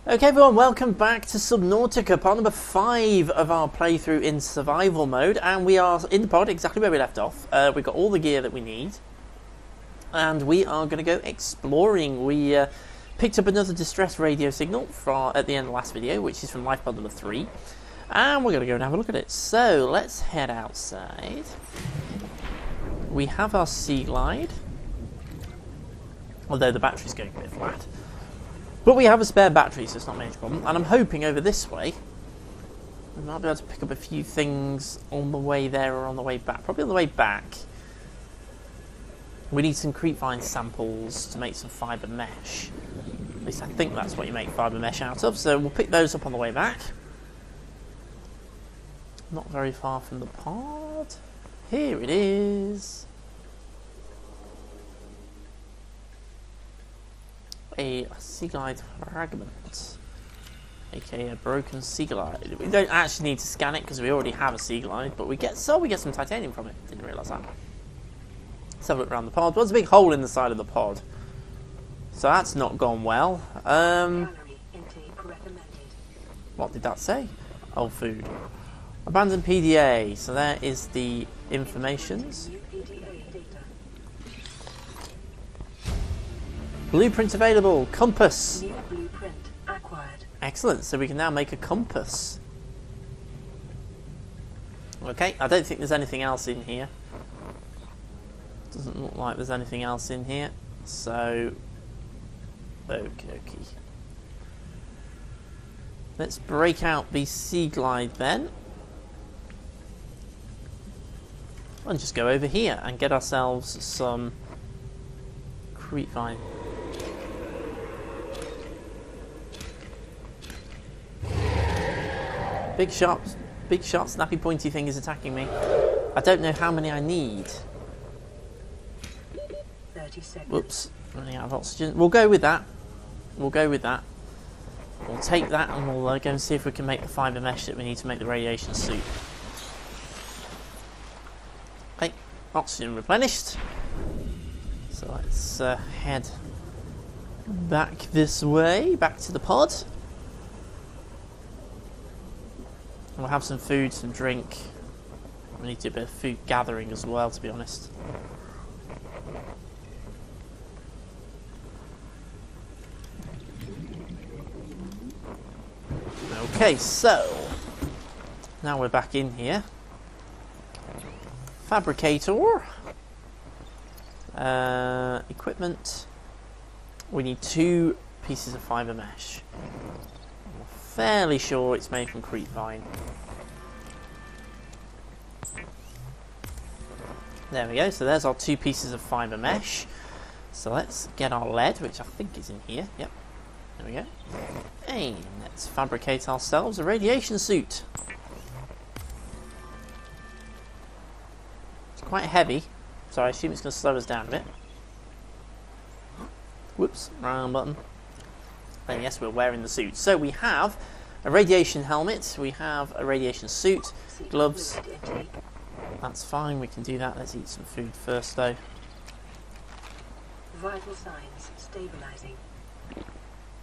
Okay everyone, welcome back to Subnautica, part number 5 of our playthrough in survival mode, and we are in the pod exactly where we left off. We've got all the gear that we need, and we are going to go exploring. We picked up another distress radio signal at the end of the last video, which is from life pod number 3, and we're going to go and have a look at it. So let's head outside. We have our sea glide, although the battery's going a bit flat. But we have a spare battery, so it's not a major problem. And I'm hoping over this way, we might be able to pick up a few things on the way there or on the way back. Probably on the way back. We need some creepvine samples to make some fibre mesh. At least I think that's what you make fibre mesh out of. So we'll pick those up on the way back. Not very far from the pod. Here it is. A sea glide fragment, aka a broken sea glide. We don't actually need to scan it because we already have a sea glide, but we get some titanium from it. Didn't realise that. Let's have a look around the pod. There's a big hole in the side of the pod, so that's not gone well. What did that say? Oh, food. Abandoned PDA. So there is the informations. Blueprint available. Compass. New blueprint acquired. Excellent. So we can now make a compass. Okay. I don't think there's anything else in here. Doesn't look like there's anything else in here. So, okie dokie. Let's break out the sea glide then, and just go over here and get ourselves some creepvine. Big sharp, snappy, pointy thing is attacking me. I don't know how many I need. 30 seconds. Whoops, running out of oxygen. We'll go with that. We'll go with that. We'll take that and we'll go and see if we can make the fibre mesh that we need to make the radiation suit. Okay, oxygen replenished. So let's head back this way, back to the pod. We'll have some food, some drink. We need to do a bit of food gathering as well, to be honest. Okay, so now we're back in here. Fabricator. Equipment. We need 2 pieces of fibre mesh. Fairly sure it's made from creepvine. There we go, so there's our 2 pieces of fibre mesh. So let's get our lead, which I think is in here. Yep, there we go. And let's fabricate ourselves a radiation suit. It's quite heavy, so I assume it's going to slow us down a bit. Whoops, wrong button. And yes, we're wearing the suit. So we have a radiation helmet, we have a radiation suit, gloves. That's fine, we can do that. Let's eat some food first though. Vital signs stabilizing.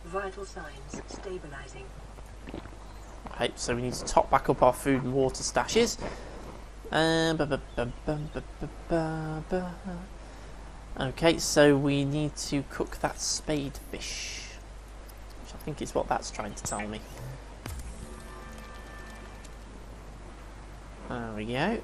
Vital signs stabilizing. Okay, so we need to top back up our food and water stashes. Okay, so we need to cook that spade fish. I think it's what that's trying to tell me. There we go.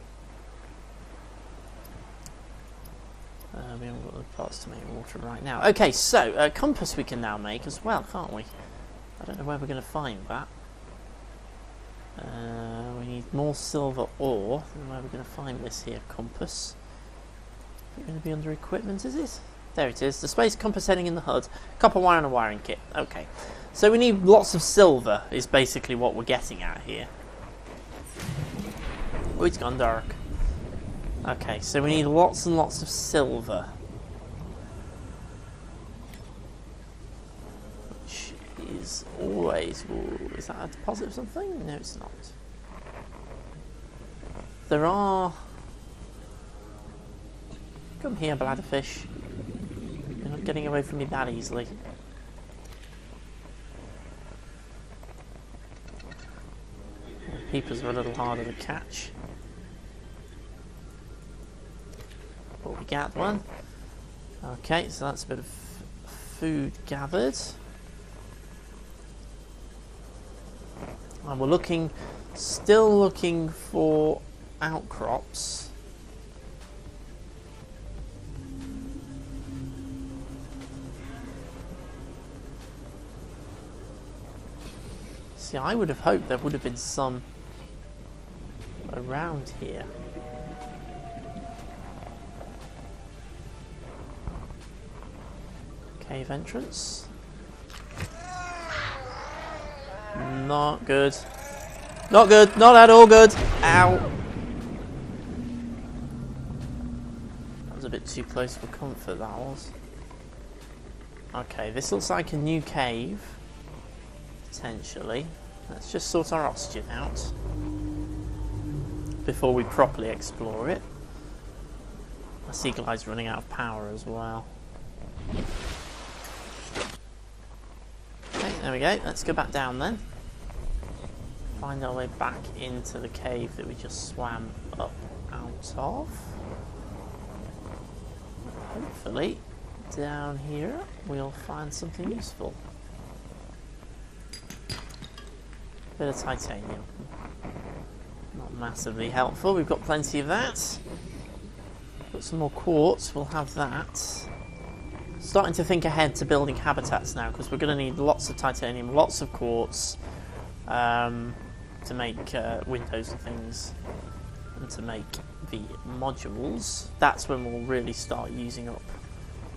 We haven't got the parts to make water right now. Okay, so compass we can now make as well, can't we? I don't know where we're going to find that. We need more silver ore. I don't know where we're going to find this here compass. Is it going to be under equipment, is it? There it is. The space compass heading in the HUD. Copper wire and a wiring kit. Okay. So we need lots of silver is basically what we're getting at here. Oh, it's gone dark. Okay, so we need lots and lots of silver. Which is always... Ooh, is that a deposit of something? No, it's not. There are... Come here, bladderfish. You're not getting away from me that easily. Peepers are a little harder to catch. But we got one. Okay, so that's a bit of food gathered. And we're still looking for outcrops. See, I would have hoped there would have been some around here. Cave entrance. Not good. Not good. Not at all good. Ow. That was a bit too close for comfort, that was. Okay, this looks like a new cave. Potentially. Let's just sort our oxygen out before we properly explore it. My seagull eye's running out of power as well. Okay, there we go. Let's go back down then. Find our way back into the cave that we just swam up out of. Hopefully, down here we'll find something useful. Bit of titanium. Not massively helpful. We've got plenty of that. Got some more quartz. We'll have that. Starting to think ahead to building habitats now, because we're going to need lots of titanium, lots of quartz to make windows and things, and to make the modules. That's when we'll really start using up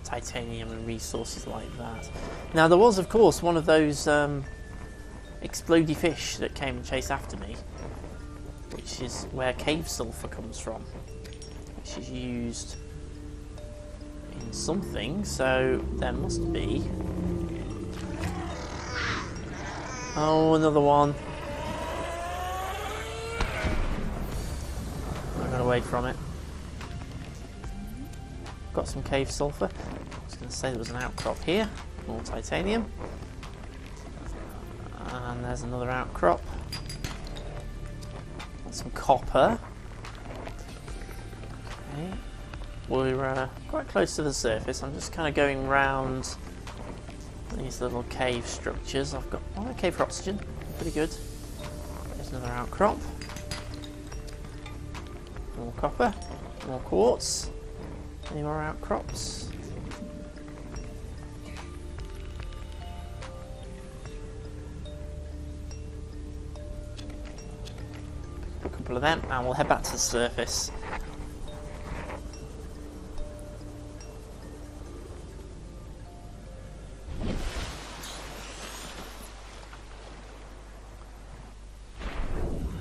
titanium and resources like that. Now, there was, of course, one of those explodey fish that came and chased after me, which is where cave sulfur comes from, which is used in something, so there must be. Oh, another one. I got away from it. Got some cave sulfur. I was going to say there was an outcrop here. More titanium. And there's another outcrop. Got some copper. Okay. We're quite close to the surface. I'm just kind of going round these little cave structures. I've got okay for oxygen. Pretty good. There's another outcrop. More copper. More quartz. Any more outcrops? A couple of them, and we'll head back to the surface.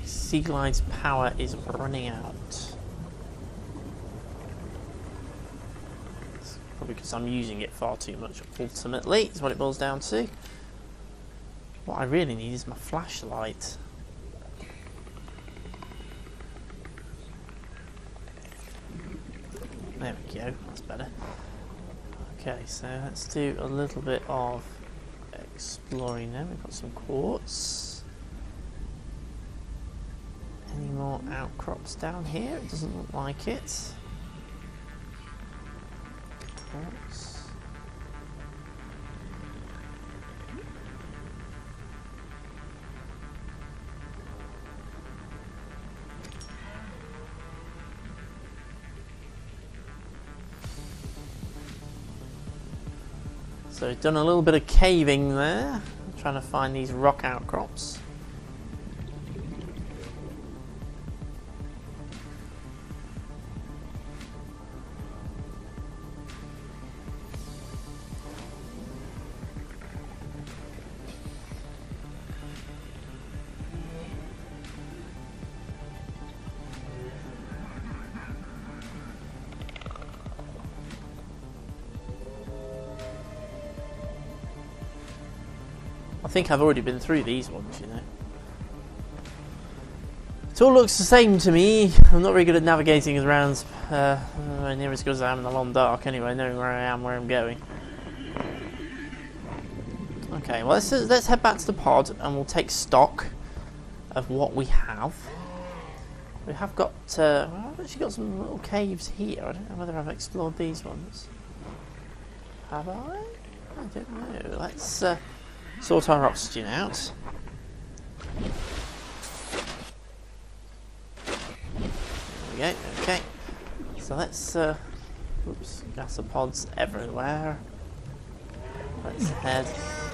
Sea Glide's power is running out. It's probably because I'm using it far too much, ultimately, is what it boils down to. What I really need is my flashlight. There we go, that's better. Okay, so let's do a little bit of exploring now. We've got some quartz. Any more outcrops down here? It doesn't look like it. Quartz. So done a little bit of caving there, trying to find these rock outcrops. I think I've already been through these ones, you know. It all looks the same to me. I'm not very good at navigating around, near as good as I am in the long dark anyway, knowing where I am, where I'm going. Okay, well let's head back to the pod and we'll take stock of what we have. We have got, well, I've actually got some little caves here. I don't know whether I've explored these ones. Have I? I don't know. Let's sort our oxygen out. There we go, okay. So let's, oops, gasopods everywhere. Let's head.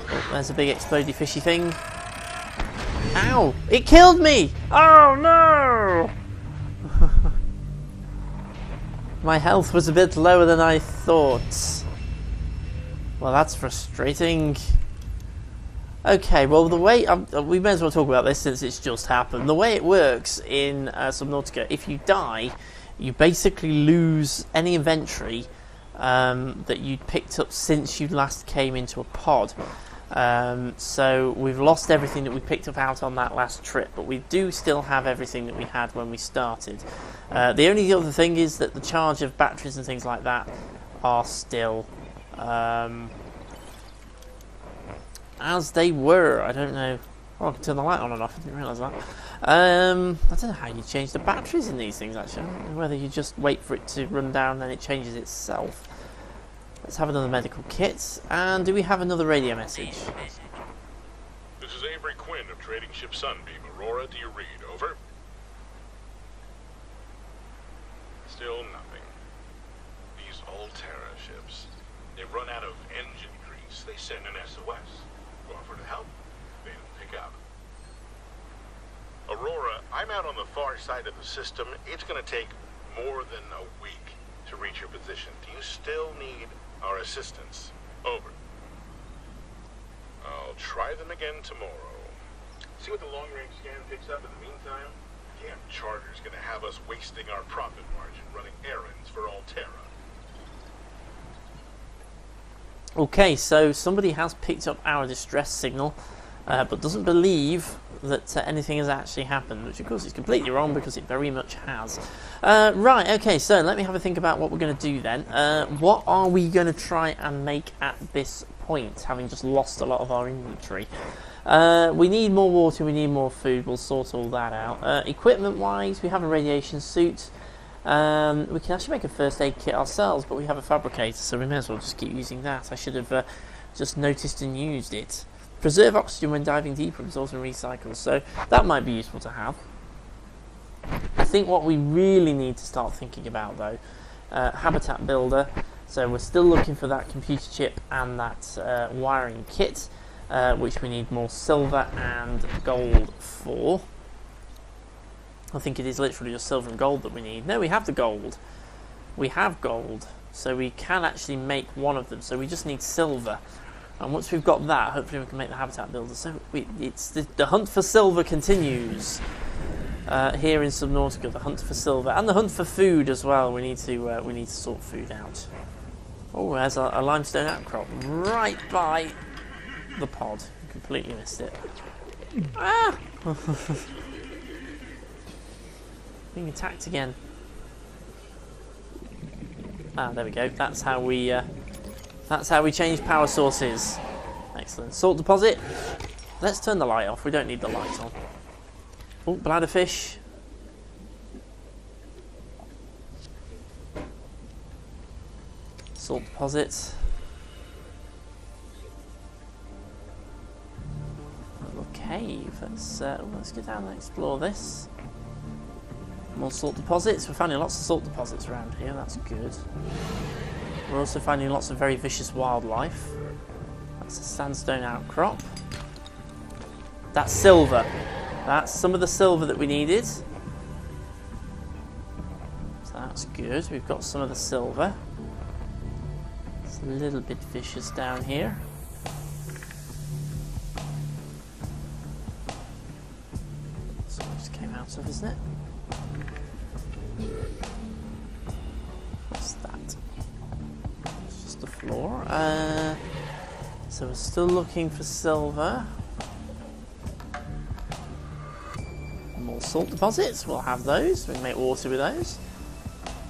Oh, there's a big explodey fishy thing. Ow! It killed me! Oh no! My health was a bit lower than I thought. Well, that's frustrating. Okay, well, the way... we may as well talk about this since it's just happened. The way it works in Subnautica, if you die, you basically lose any inventory that you'd picked up since you last came into a pod. So we've lost everything that we picked up out on that last trip, but we do still have everything that we had when we started. The only other thing is that the charge of batteries and things like that are still as they were. I don't know. Oh, I can turn the light on and off. I didn't realise that. I don't know how you change the batteries in these things, actually. I don't know whether you just wait for it to run down and then it changes itself. Let's have another medical kit. And do we have another radio message? This is Avery Quinn of Trading Ship Sunbeam. Aurora, do you read? Over. Still nothing. These Alterra ships. They've run out of engine grease. They send an SOS. Offer to help. They don't pick up. Aurora, I'm out on the far side of the system. It's going to take more than a week to reach your position. Do you still need our assistance? Over. I'll try them again tomorrow. See what the long-range scan picks up in the meantime? Damn charter's gonna have us wasting our profit margin running errands for Alterra. Okay, so somebody has picked up our distress signal, but doesn't believe that anything has actually happened, which of course is completely wrong because it very much has. Right, okay, so let me have a think about what we're going to do then. What are we going to try and make at this point, having just lost a lot of our inventory? We need more water, we need more food, we'll sort all that out. Equipment-wise, we have a radiation suit. We can actually make a first aid kit ourselves, but we have a fabricator, so we may as well just keep using that. I should have just noticed and used it. Preserve oxygen when diving deeper, absorbs and recycles, so that might be useful to have. I think what we really need to start thinking about, though, habitat builder. So we're still looking for that computer chip and that wiring kit, which we need more silver and gold for. I think it is literally just silver and gold that we need. No, we have the gold. We have gold, so we can actually make one of them. So we just need silver. And once we've got that, hopefully we can make the habitat builder. So it's the hunt for silver continues here in Subnautica. The hunt for silver and the hunt for food as well. We need to sort food out. Oh, there's a limestone outcrop right by the pod. Completely missed it. Ah! Being attacked again. Ah, there we go. That's how we change power sources. Excellent. Salt deposit. Let's turn the light off. We don't need the light on. Oh, bladderfish. Salt deposit. A little cave. Let's get down and explore this. More salt deposits. We're finding lots of salt deposits around here. That's good. We're also finding lots of very vicious wildlife. That's a sandstone outcrop. That's silver. That's some of the silver that we needed. So that's good. We've got some of the silver. It's a little bit vicious down here. So it just came out of, isn't it? What's that? It's just the floor. So we're still looking for silver. More salt deposits. We'll have those. We can make water with those.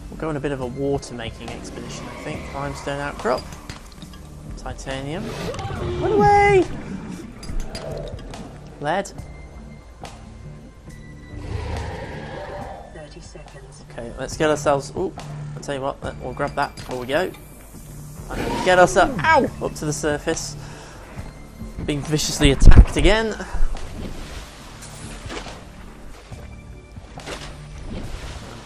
We'll go on a bit of a water making expedition, I think. Limestone outcrop. Titanium. Run away! Lead. 30 seconds. Okay, let's get ourselves... Ooh, I'll tell you what, we'll grab that before we go. And then get ourselves... Ow! Up to the surface. Being viciously attacked again.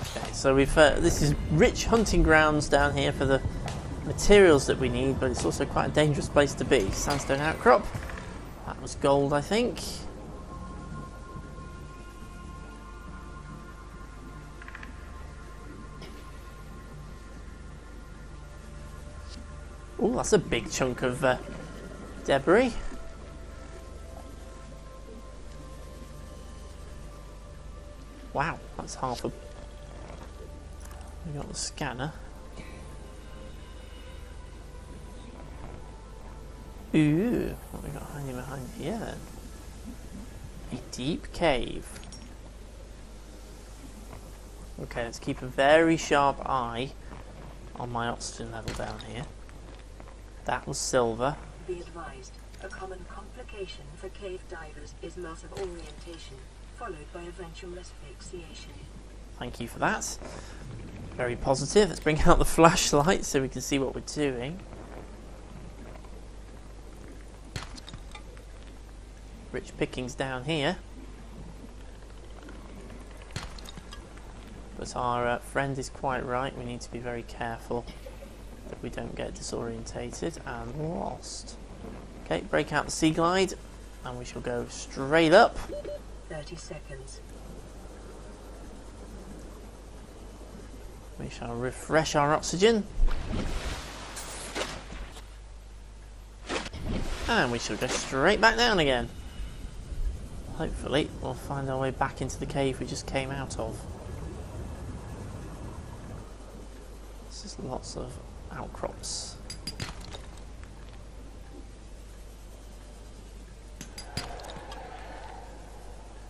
Okay, so we've... this is rich hunting grounds down here for the materials that we need, but it's also quite a dangerous place to be. Sandstone outcrop. That was gold, I think. Oh, that's a big chunk of debris. Wow, that's half a... We got the scanner. Ooh, what have we got hiding behind here then? A deep cave. Okay, let's keep a very sharp eye on my oxygen level down here. That was silver. Be advised, a common complication for cave divers is loss of orientation, followed by eventual asphyxiation. Thank you for that. Very positive. Let's bring out the flashlight so we can see what we're doing. Rich pickings down here. But our friend is quite right. We need to be very careful that we don't get disorientated and lost. Okay, break out the sea glide and we shall go straight up. 30 seconds. We shall refresh our oxygen. And we shall go straight back down again. Hopefully we'll find our way back into the cave we just came out of. This is lots of outcrops.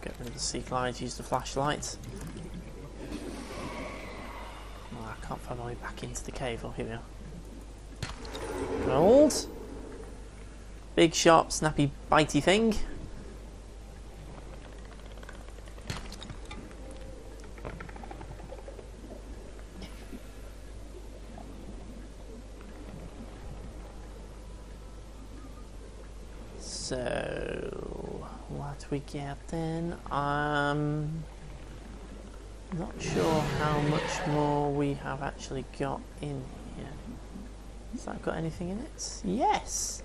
Get rid of the sea glide, use the flashlight. Oh, I can't find my way back into the cave. Oh, here we are. Gold. Big, sharp, snappy, bitey thing. So, what we get then? I'm not sure how much more we have actually got in here. Has that got anything in it? Yes!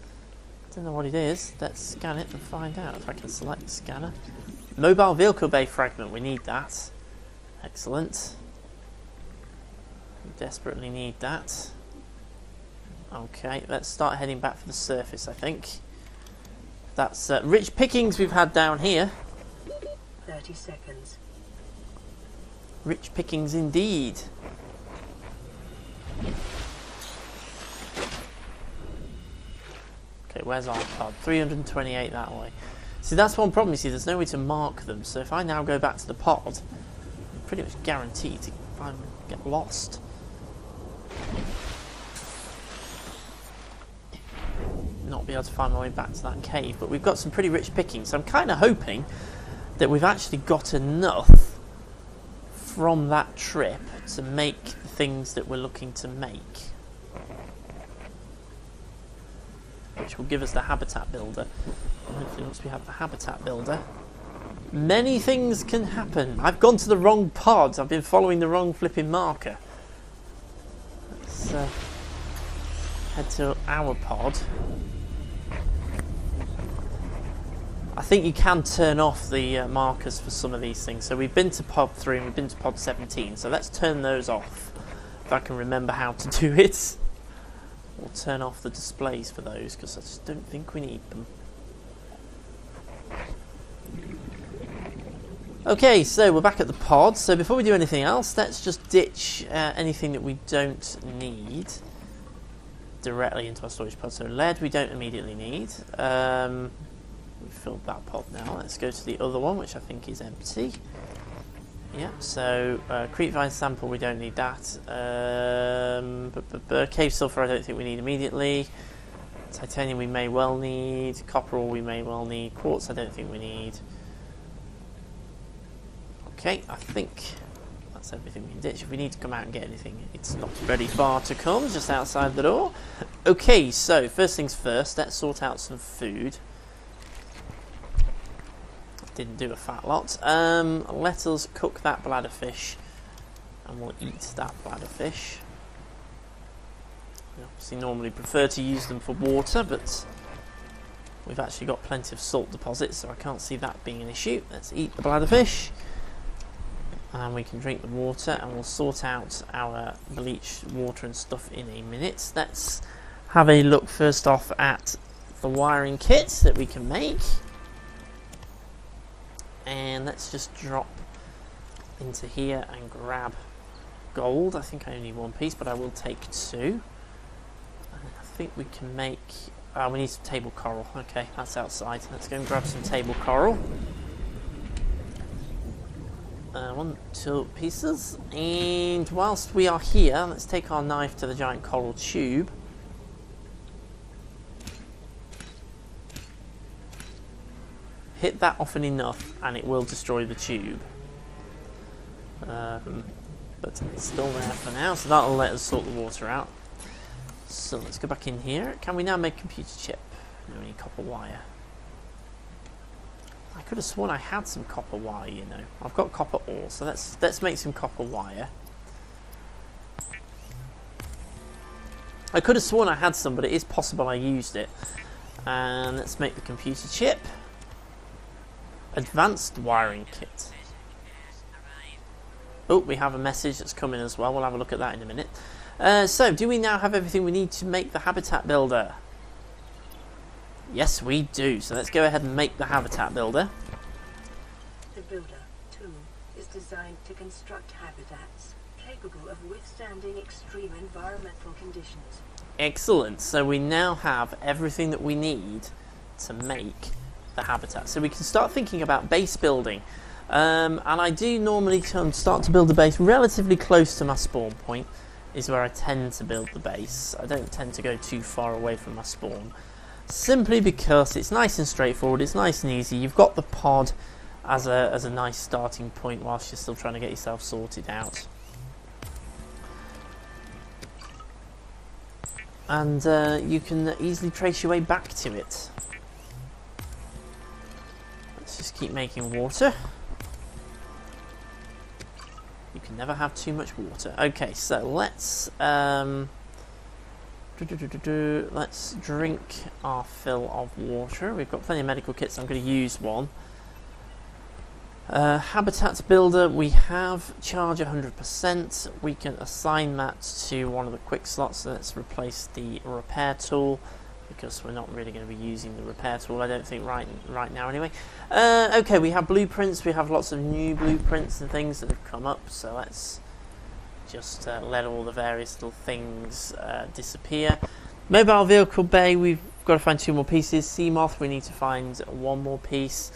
Don't know what it is. Let's scan it and find out if I can select the scanner. Mobile vehicle bay fragment, we need that. Excellent. We desperately need that. Okay, let's start heading back for the surface, I think. That's rich pickings we've had down here. 30 seconds. Rich pickings indeed. Okay, where's our pod? 328 that way. See, that's one problem, you see, there's no way to mark them. So if I now go back to the pod, I'm pretty much guaranteed to get lost. Not be able to find my way back to that cave, but we've got some pretty rich pickings, so I'm kind of hoping that we've actually got enough from that trip to make the things that we're looking to make, which will give us the habitat builder. And hopefully once we have the habitat builder, many things can happen. I've gone to the wrong pod. I've been following the wrong flipping marker. Let's head to our pod. I think you can turn off the markers for some of these things. So we've been to pod 3 and we've been to pod 17. So let's turn those off. If I can remember how to do it. We'll turn off the displays for those because I just don't think we need them. Okay, so we're back at the pod. So before we do anything else, let's just ditch anything that we don't need directly into our storage pod. So lead we don't immediately need. We've filled that pod now. Let's go to the other one, which I think is empty. Yeah, so creep vine sample, we don't need that. Cave sulfur, I don't think we need immediately. Titanium, we may well need. Copper ore, we may well need. Quartz, I don't think we need. Okay, I think That's everything we can ditch. If we need to come out and get anything, it's not very far to come, just outside the door. Okay, so first things first, let's sort out some food. Didn't do a fat lot. Let us cook that bladderfish, and we'll eat that bladderfish. We obviously normally prefer to use them for water, but we've actually got plenty of salt deposits, so I can't see that being an issue. Let's eat the bladderfish, and we can drink the water, and we'll sort out our bleached water and stuff in a minute. Let's have a look first off at the wiring kit that we can make. And let's just drop into here and grab gold. I think I only need one piece, but I will take two. I think we can make... we need some table coral. Okay, that's outside. Let's go and grab some table coral. 1, 2 pieces. And whilst we are here, let's take our knife to the giant coral tube. Hit that often enough and it will destroy the tube. But it's still there for now, so that'll let us sort the water out. So let's go back in here. Can we now make a computer chip? No, we need copper wire. I could have sworn I had some copper wire, you know. I've got copper ore, so let's make some copper wire. I could have sworn I had some, but it is possible I used it. And let's make the computer chip. Advanced wiring kit. Oh, we have a message that's coming as well. We'll have a look at that in a minute. So, do we now have everything we need to make the habitat builder? Yes, we do. So let's go ahead and make the habitat builder. The builder tool is designed to construct habitats capable of withstanding extreme environmental conditions. Excellent. So we now have everything that we need to make the habitat. So we can start thinking about base building. And I do normally start to build a base relatively close to my spawn point, is where I tend to build the base. I don't tend to go too far away from my spawn, simply because it's nice and straightforward, it's nice and easy. You've got the pod as a nice starting point whilst you're still trying to get yourself sorted out. And you can easily trace your way back to it. Let's just keep making water. You can never have too much water. Okay, so let's let's drink our fill of water. We've got plenty of medical kits. I'm going to use one. Habitat builder, we have charge 100%. We can assign that to one of the quick slots. So let's replace the repair tool, because we're not really going to be using the repair tool, I don't think, right now anyway. Okay, we have blueprints. We have lots of new blueprints and things that have come up, so let's just let all the various little things disappear. Mobile vehicle bay, we've got to find 2 more pieces. Sea moth, we need to find 1 more piece,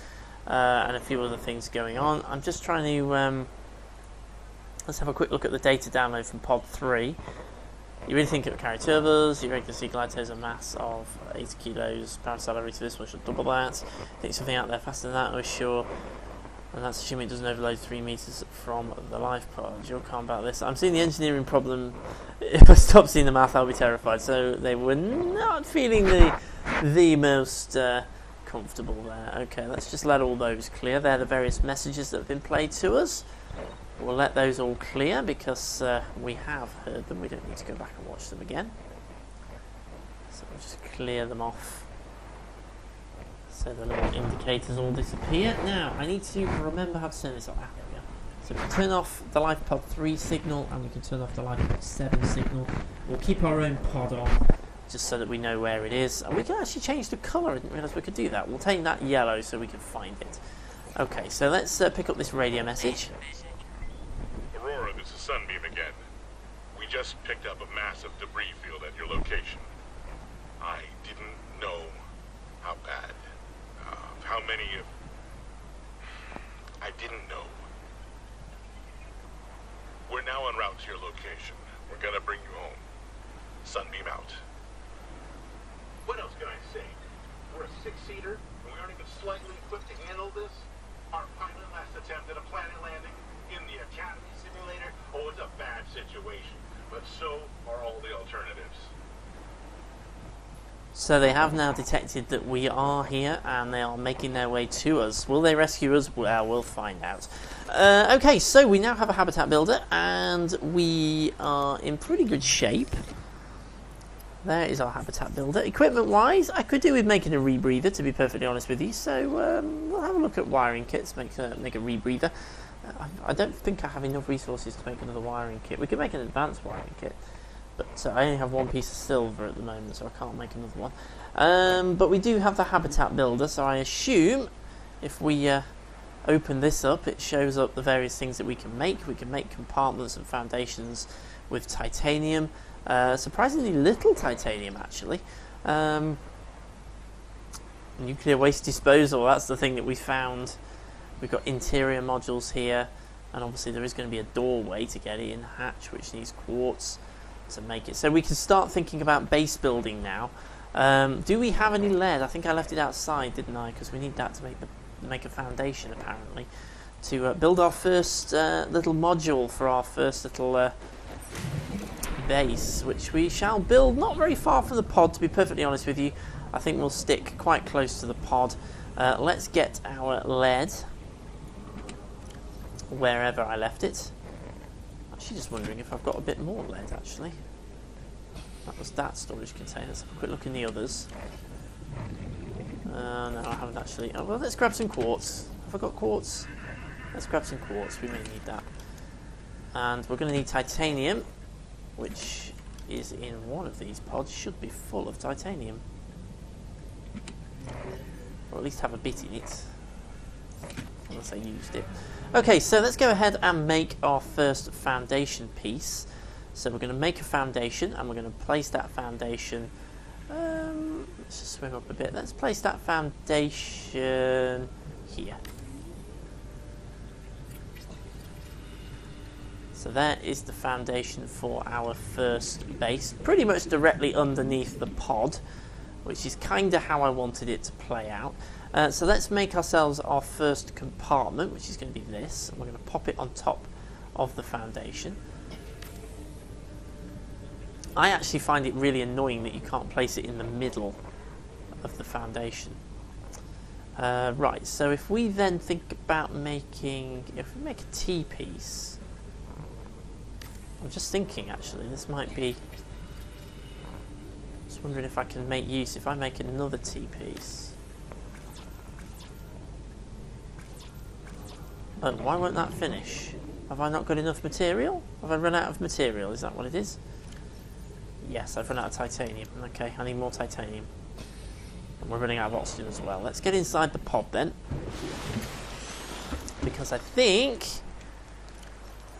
and a few other things going on. I'm just trying to let's have a quick look at the data download from pod 3. You really think it would carry turbos. Your regular sea glide has a mass of 80 kilos. Power salary to this one should double that. Think something out there faster than that, we're sure. And that's assuming it doesn't overload 3 meters from the life pod. You're calm about this. I'm seeing the engineering problem. If I stop seeing the math, I'll be terrified. So they were not feeling the most comfortable there. Okay, let's just let all those clear. They're the various messages that have been played to us. We'll let those all clear because we have heard them. We don't need to go back and watch them again. So we'll just clear them off so the little indicators all disappear. Now, I need to remember how to turn this off. Ah, there we go. So we can turn off the life pod 3 signal and we can turn off the life pod 7 signal. We'll keep our own pod on just so that we know where it is. And we can actually change the colour. I didn't realise we could do that. We'll take that yellow so we can find it. Okay, so let's pick up this radio message. Aurora, this is Sunbeam again. We just picked up a massive debris field at your location. I didn't know how bad. How many of... I didn't know. We're now en route to your location. We're gonna bring you home. Sunbeam out. What else can I say? We're a 6-seater, and we aren't even slightly equipped to handle this. Our pilot last attempted a planet landing in the Academy simulator. situation, but so are all the alternatives. So they have now detected that we are here and they are making their way to us. Will they rescue us? Well, we'll find out. Okay, so we now have a habitat builder and we are in pretty good shape. There is our habitat builder. Equipment-wise, I could do with making a rebreather, to be perfectly honest with you. So we'll have a look at wiring kits, make a rebreather. I don't think I have enough resources to make another wiring kit. We could make an advanced wiring kit. But I only have one piece of silver at the moment, so I can't make another one. But we do have the habitat builder, so I assume if we open this up, it shows up the various things that we can make. We can make compartments and foundations with titanium. Surprisingly little titanium, actually. Nuclear waste disposal, that's the thing that we found. We've got interior modules here, and obviously there is going to be a doorway to get in, hatch, which needs quartz to make it. So we can start thinking about base building now. Do we have any lead? I think I left it outside, didn't I? Because we need that to make a foundation, apparently, to build our first little module for our first little base, which we shall build not very far from the pod, to be perfectly honest with you. I think we'll stick quite close to the pod. Let's get our lead wherever I left it. Actually, just wondering if I've got a bit more lead, actually. That was that storage container. Let's have a quick look in the others. No, I haven't actually. Oh, well, let's grab some quartz. Have I got quartz? Let's grab some quartz. We may need that. And we're going to need titanium, which is in one of these pods. Should be full of titanium. Or at least have a bit in it. Unless I used it. Okay, so let's go ahead and make our first foundation piece. So we're going to make a foundation, and we're going to place that foundation. Let's just swim up a bit. Let's place that foundation here. So that is the foundation for our first base, pretty much directly underneath the pod, which is kind of how I wanted it to play out. So let's make ourselves our first compartment, which is going to be this. And we're going to pop it on top of the foundation. I actually find it really annoying that you can't place it in the middle of the foundation. Right, so if we then think about making, if we make a T-piece, I'm just thinking actually, this might be, just wondering if I can make use, if I make another T-piece. Oh, why won't that finish? Have I not got enough material? Have I run out of material? Is that what it is? Yes, I've run out of titanium. Okay, I need more titanium. And we're running out of oxygen as well. Let's get inside the pod then. Because I think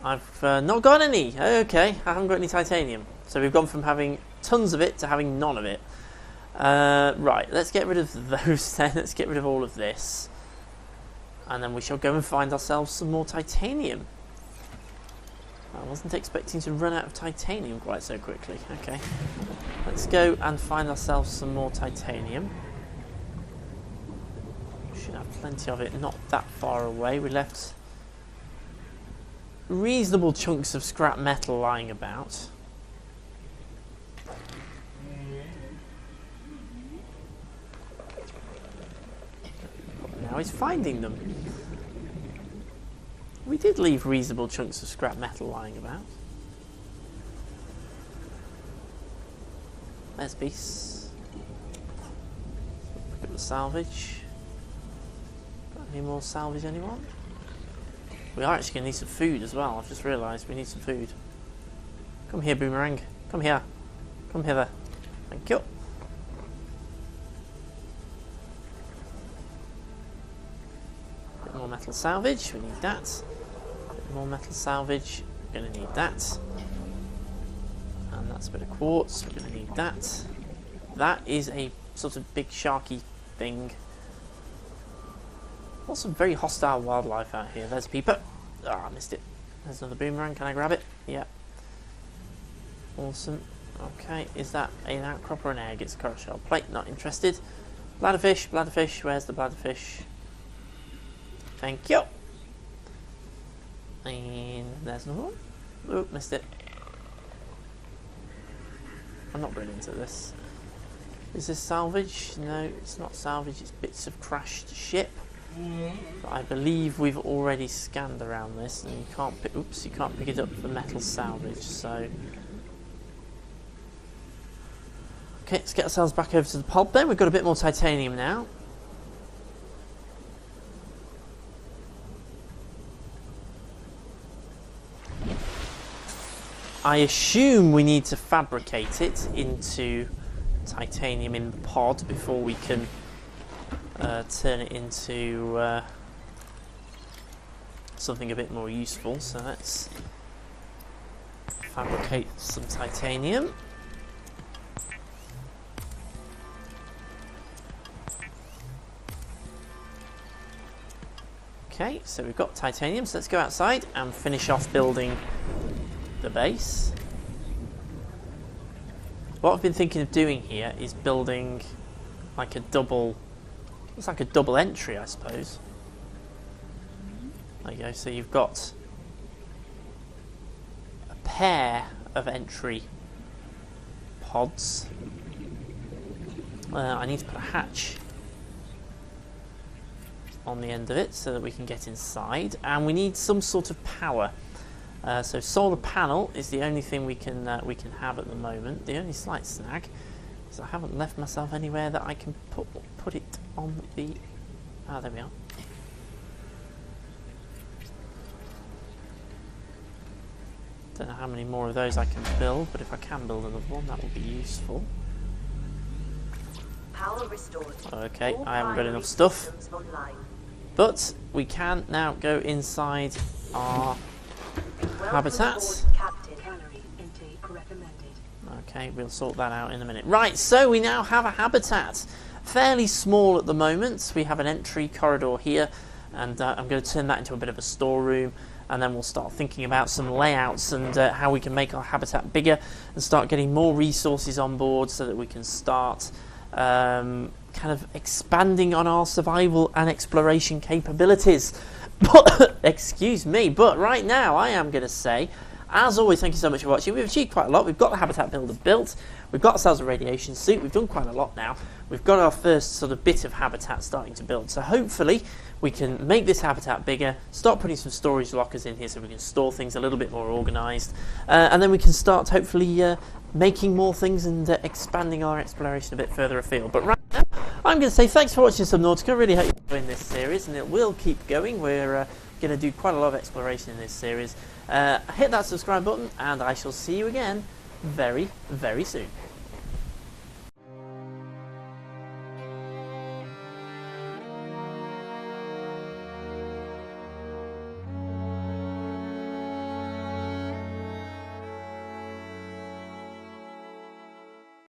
I've not got any. Okay, I haven't got any titanium. So we've gone from having tons of it to having none of it. Right, let's get rid of those then. Let's get rid of all of this. And then we shall go and find ourselves some more titanium. I wasn't expecting to run out of titanium quite so quickly. Okay, let's go and find ourselves some more titanium. We should have plenty of it, not that far away. We left reasonable chunks of scrap metal lying about. Now he's finding them. We did leave reasonable chunks of scrap metal lying about. There's piece. Look at the salvage. Got any more salvage, anyone? We are actually going to need some food as well. I've just realised we need some food. Come here, Boomerang. Come here. Come hither. Thank you. Bit more metal salvage. We need that. Bit more metal salvage. We're going to need that. And that's a bit of quartz. We're going to need that. That is a sort of big sharky thing. Lots of very hostile wildlife out here. There's a peeper. Ah, I missed it. There's another boomerang. Can I grab it? Yeah. Awesome. Okay, is that an outcrop or an egg? It's a coral shell plate. Not interested. Bladderfish, bladderfish. Where's the bladderfish? Thank you. And there's another one. Oh, missed it. I'm not brilliant at this. Is this salvage? No, it's not salvage. It's bits of crashed ship. But I believe we've already scanned around this, and you can't pick. Oops, you can't pick it up for metal salvage. So, okay, let's get ourselves back over to the pod. Then we've got a bit more titanium now. I assume we need to fabricate it into titanium in the pod before we can turn it into something a bit more useful. So let's fabricate some titanium. Okay, so we've got titanium, so let's go outside and finish off building the base. What I've been thinking of doing here is building like a double, it's like a double entry, I suppose. There you go, so you've got a pair of entry pods. I need to put a hatch on the end of it so that we can get inside, and we need some sort of power. So solar panel is the only thing we can have at the moment. The only slight snag is I haven't left myself anywhere that I can put it on the. Ah, there we are. Don't know how many more of those I can build, but if I can build another one, that will be useful. Power restored. Okay, I haven't got enough stuff, but we can now go inside our habitat. Okay, we'll sort that out in a minute. Right, so we now have a habitat. Fairly small at the moment. We have an entry corridor here, and I'm going to turn that into a bit of a storeroom, and then we'll start thinking about some layouts and how we can make our habitat bigger and start getting more resources on board so that we can start kind of expanding on our survival and exploration capabilities. But, excuse me, but right now I am going to say, as always, thank you so much for watching. We've achieved quite a lot. We've got the habitat builder built. We've got ourselves a radiation suit. We've done quite a lot now. We've got our first sort of bit of habitat starting to build. So hopefully we can make this habitat bigger, start putting some storage lockers in here so we can store things a little bit more organised. And then we can start hopefully making more things and expanding our exploration a bit further afield. But right now, I'm going to say thanks for watching Subnautica. I really hope you're enjoying this series, and it will keep going. We're going to do quite a lot of exploration in this series. Hit that subscribe button, and I shall see you again very, very soon.